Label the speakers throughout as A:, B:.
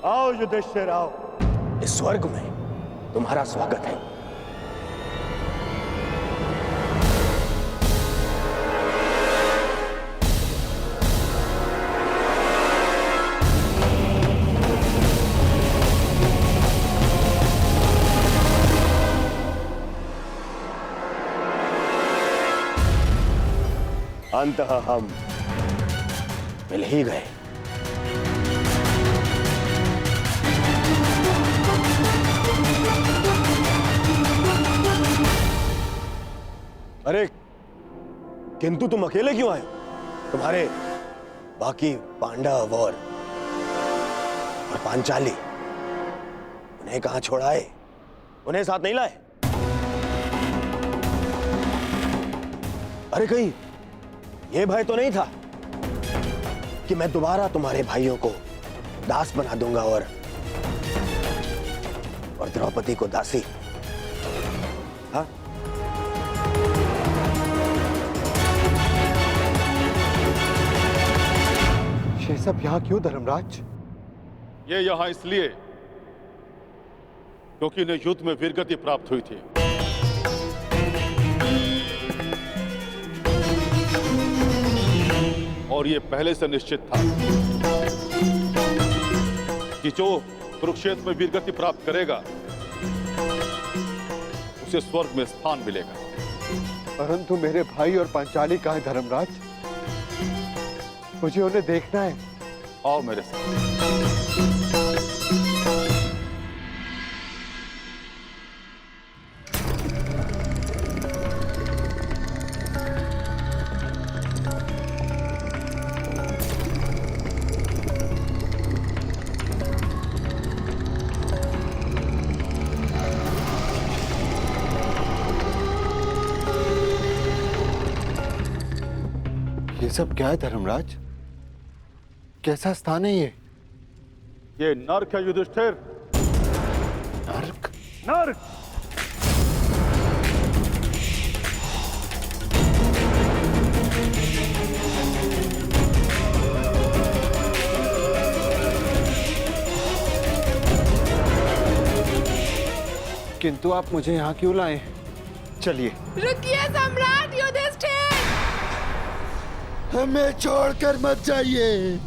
A: आओ युधिष्ठिर आओ, इस स्वर्ग में तुम्हारा स्वागत है। अंततः हम मिल ही गए। अरे किंतु तुम अकेले क्यों आए? तुम्हारे बाकी पांडव और पांचाली उन्हें कहां छोड़ाए? उन्हें साथ नहीं लाए? अरे कहीं यह भय तो नहीं था कि मैं दोबारा तुम्हारे भाइयों को दास बना दूंगा और द्रौपदी को दासी? हाँ?
B: ये सब यहां क्यों धर्मराज?
C: ये यहां इसलिए क्योंकि इन्हें युद्ध में वीरगति प्राप्त हुई थी। और ये पहले से निश्चित था कि जो कुरुक्षेत्र में वीरगति प्राप्त करेगा उसे स्वर्ग में स्थान मिलेगा।
B: परंतु मेरे भाई और पांचाली कहां है धर्मराज? मुझे उन्हें देखना है।
C: आओ मेरे साथ।
B: ये सब क्या है धर्मराज? कैसा स्थान है ये?
C: ये नर्क है युधिष्ठिर।
B: नर्क?
C: नर्क!
B: किंतु आप मुझे यहाँ क्यों लाए? चलिए।
D: रुकिए सम्राट युधिष्ठिर!
B: हमें छोड़कर मत जाइए।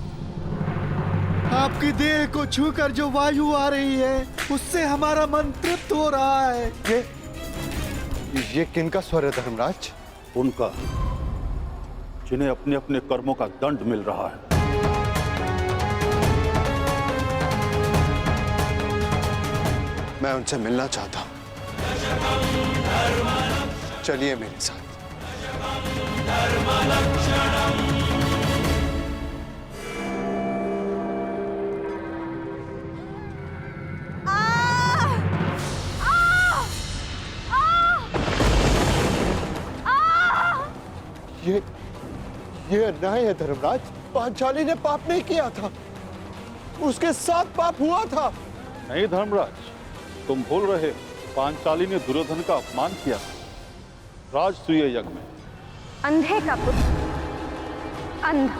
B: आपकी देह को छूकर जो वायु आ रही है उससे हमारा मन तृप्त हो रहा है। ये किनका स्वर है धर्मराज?
C: उनका, जिन्हें अपने अपने कर्मों का दंड मिल रहा है।
B: मैं उनसे मिलना चाहता हूं। चलिए मेरे साथ। ये अन्याय है धर्मराज। पांचाली ने पाप नहीं किया था, उसके साथ पाप हुआ था।
C: नहीं धर्मराज, तुम भूल रहे। पांचाली ने दुर्योधन का अपमान किया राजसूय यज्ञ में।
E: अंधे का पुत्र अंधा।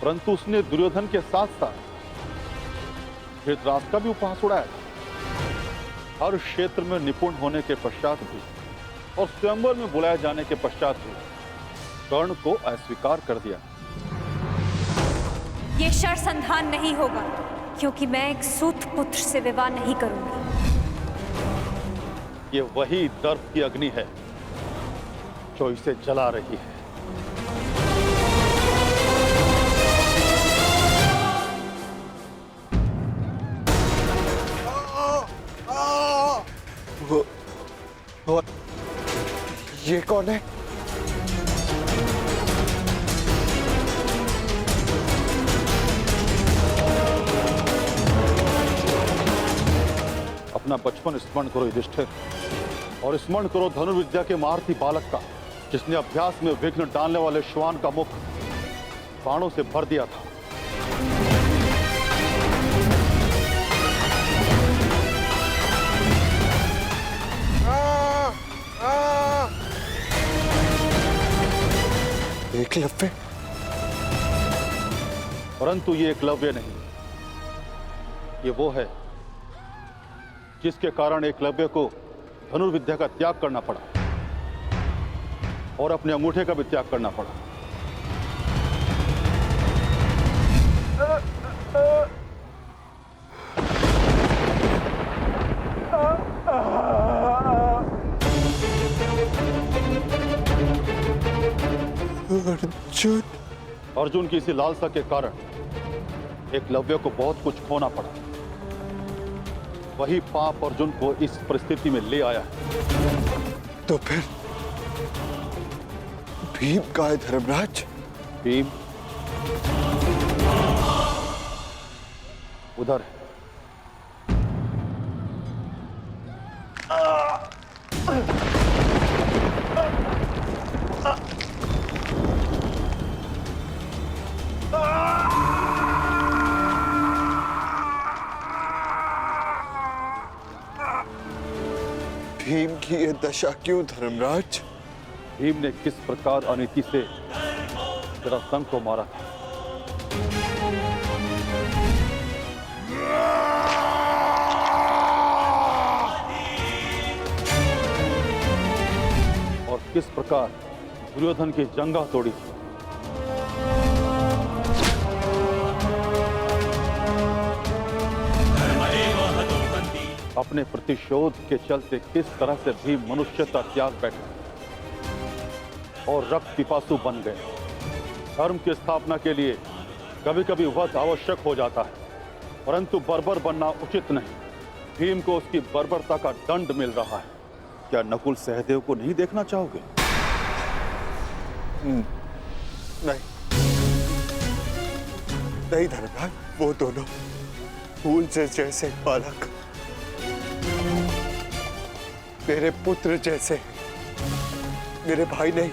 C: परंतु उसने दुर्योधन के साथ साथ धृतराष्ट्र का भी उपहास उड़ाया। हर क्षेत्र में निपुण होने के पश्चात भी और स्वयंवर में बुलाए जाने के पश्चात भी कर्ण को अस्वीकार कर दिया।
E: ये शरसंधान नहीं होगा, क्योंकि मैं एक सूत पुत्र से विवाह नहीं करूंगी।
C: ये वही दर्प की अग्नि है जो इसे जला रही है।
B: वो ये कौन है?
C: अपना बचपन स्मरण करो युधिष्ठिर, और स्मरण करो धनुर्विद्या के महारथी बालक का, जिसने अभ्यास में विघ्न डालने वाले श्वान का मुख बाणों से भर दिया था।
B: एकलव्य?
C: परंतु ये एकलव्य नहीं, ये वो है जिसके कारण एकलव्य को धनुर्विद्या का त्याग करना पड़ा और अपने अंगूठे का भी त्याग करना पड़ा।
B: अर्जुन,
C: अर्जुन की इसी लालसा के कारण एकलव्य को बहुत कुछ खोना पड़ा। वही पाप अर्जुन को इस परिस्थिति में ले आया है।
B: तो फिर भीम का है धर्मराज?
C: भीम उधर है।
B: भीम की ये दशा क्यों धर्मराज?
C: भीम ने किस प्रकार अनीति से जरासंध को मारा था। और किस प्रकार दुर्योधन की जंगा तोड़ी थी। अपने प्रतिशोध के चलते किस तरह से भीम मनुष्यता त्याग बैठे और रक्त पिपासु बन गए। धर्म की स्थापना के लिए कभी कभी वध आवश्यक हो जाता है, परंतु बर्बर बनना उचित नहीं। भीम को उसकी बर्बरता का दंड मिल रहा है। क्या नकुल सहदेव को नहीं देखना चाहोगे?
B: नहीं, नहीं धर्मराज, वो दोनों फूल से जैसे बालक मेरे पुत्र जैसे, मेरे भाई नहीं।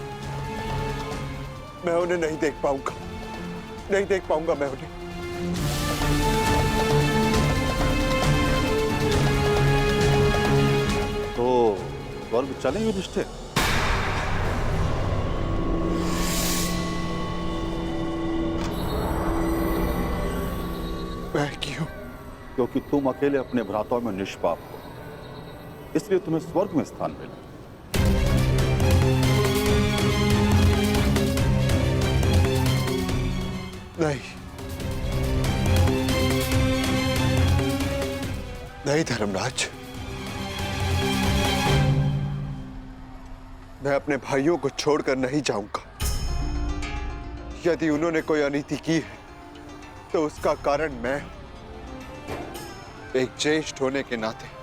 B: मैं उन्हें नहीं देख पाऊंगा, नहीं देख पाऊंगा मैं उन्हें।
C: तो स्वर्ग चलें युधिष्ठिर?
B: मैं क्यों?
C: क्योंकि तुम अकेले अपने भ्राताओं में निष्पाप हो, इसलिए तुम्हें स्वर्ग में स्थान मिला।
B: नहीं, नहीं धर्मराज, मैं अपने भाइयों को छोड़कर नहीं जाऊंगा। यदि उन्होंने कोई अनीति की है तो उसका कारण मैं, एक ज्येष्ठ होने के नाते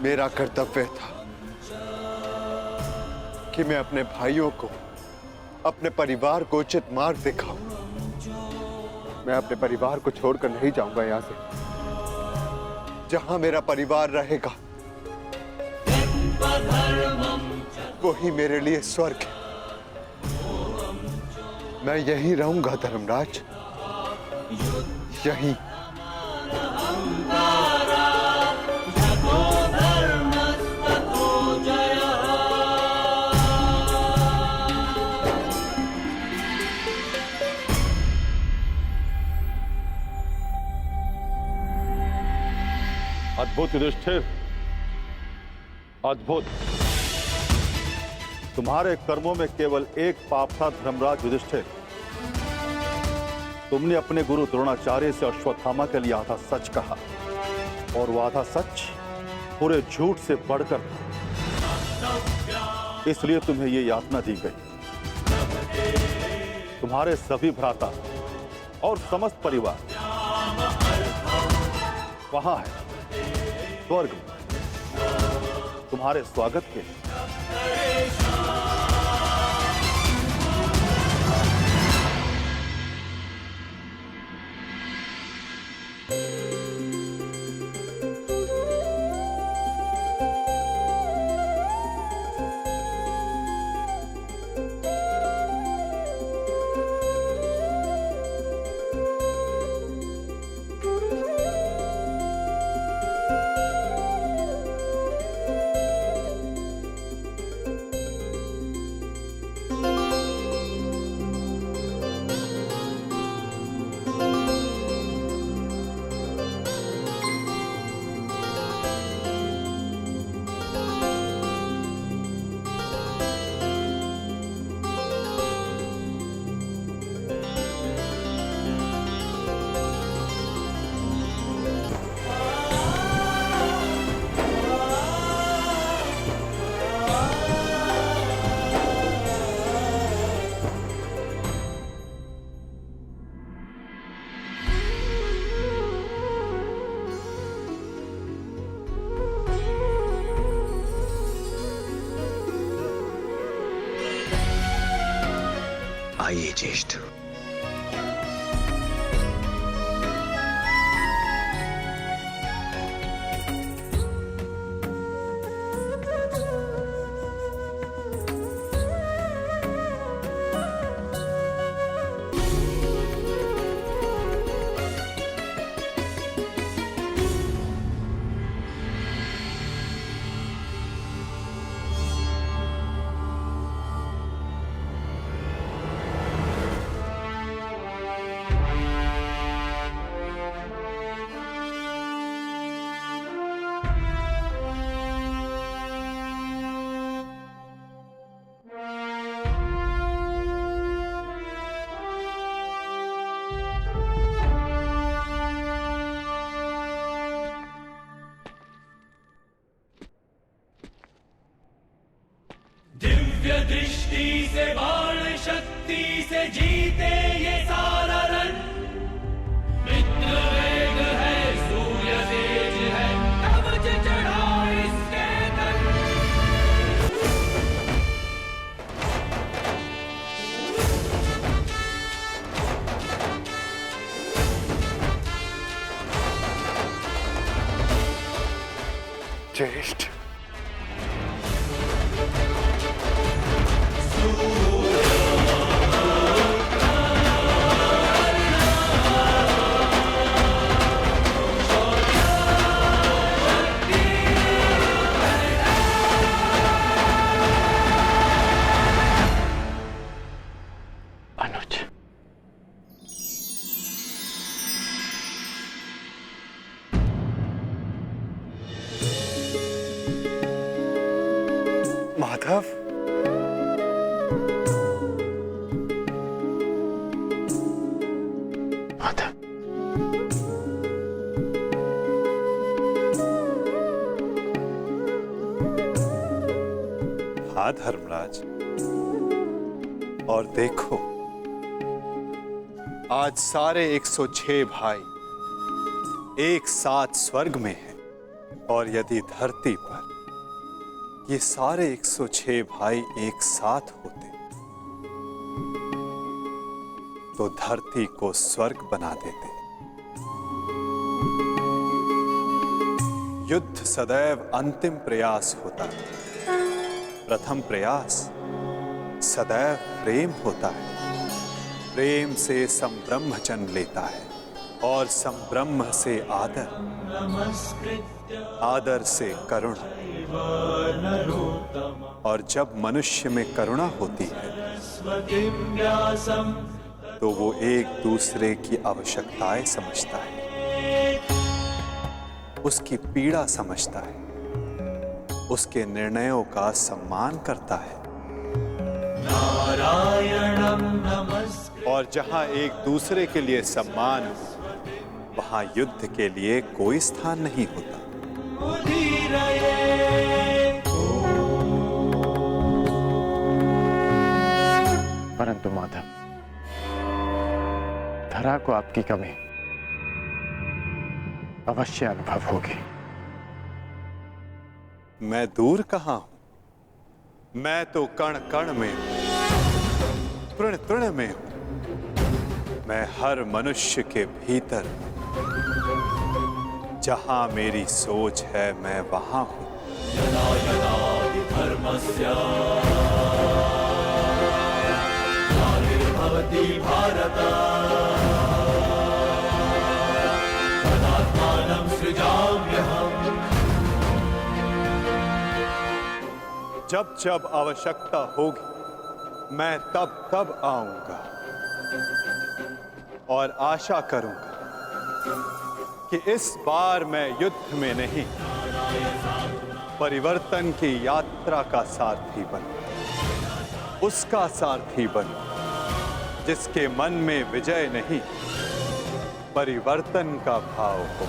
B: मेरा कर्तव्य था कि मैं अपने भाइयों को, अपने परिवार को उचित मार्ग दिखाऊं। मैं अपने परिवार को छोड़कर नहीं जाऊंगा यहां से। जहां मेरा परिवार रहेगा वही मेरे लिए स्वर्ग है। मैं यहीं रहूंगा धर्मराज, यहीं।
C: अद्भुत युधिष्ठिर, अद्भुत। तुम्हारे कर्मों में केवल एक पाप था धर्मराज युधिष्ठिर। तुमने अपने गुरु द्रोणाचार्य से अश्वत्थामा के लिए आधा सच कहा, और वो आधा सच पूरे झूठ से बढ़कर था। इसलिए तुम्हें ये यातना दी गई। तुम्हारे सभी भ्राता और समस्त परिवार वहां है, स्वर्ग में, तुम्हारे स्वागत के लिए।
A: आइए ज्येष्ठ।
F: दिव्य दृष्टि से बाण शक्ति से जीते ये सारा रण। मित्र वेग है सूर्य तेज है कवच चढ़ा इसके तन।
B: ज्येष्ठ,
A: अनुज,
B: माधव,
A: माधव,
B: हाँ धर्मराज, और देखो आज सारे 106 भाई एक साथ स्वर्ग में हैं, और यदि धरती पर ये सारे 106 भाई एक साथ होते तो धरती को स्वर्ग बना देते। युद्ध सदैव अंतिम प्रयास होता है, प्रथम प्रयास सदैव प्रेम होता है। प्रेम से संब्रह्म जन्म लेता है और संब्रह्म से आदर, आदर से करुणा, और जब मनुष्य में करुणा होती है तो वो एक दूसरे की आवश्यकताएं समझता है, उसकी पीड़ा समझता है, उसके निर्णयों का सम्मान करता है। और जहां एक दूसरे के लिए सम्मान हो, वहां युद्ध के लिए कोई स्थान नहीं होता।
A: परंतु माधव, धरा को आपकी कमी अवश्य अनुभव होगी।
B: मैं दूर कहां हूं, मैं तो कण कण में हूं, तृण तृण में हूं। मैं हर मनुष्य के भीतर हूं। जहां मेरी सोच है मैं वहां हूं।
F: यदा यदा धर्मस्य ग्लानिर्भवति भारत तदात्मानं सृजाम्यहम्।
B: जब जब आवश्यकता होगी मैं तब तब आऊंगा, और आशा करूंगा कि इस बार मैं युद्ध में नहीं, परिवर्तन की यात्रा का सारथी बनूं, उसका सारथी बनूं जिसके मन में विजय नहीं, परिवर्तन का भाव हो।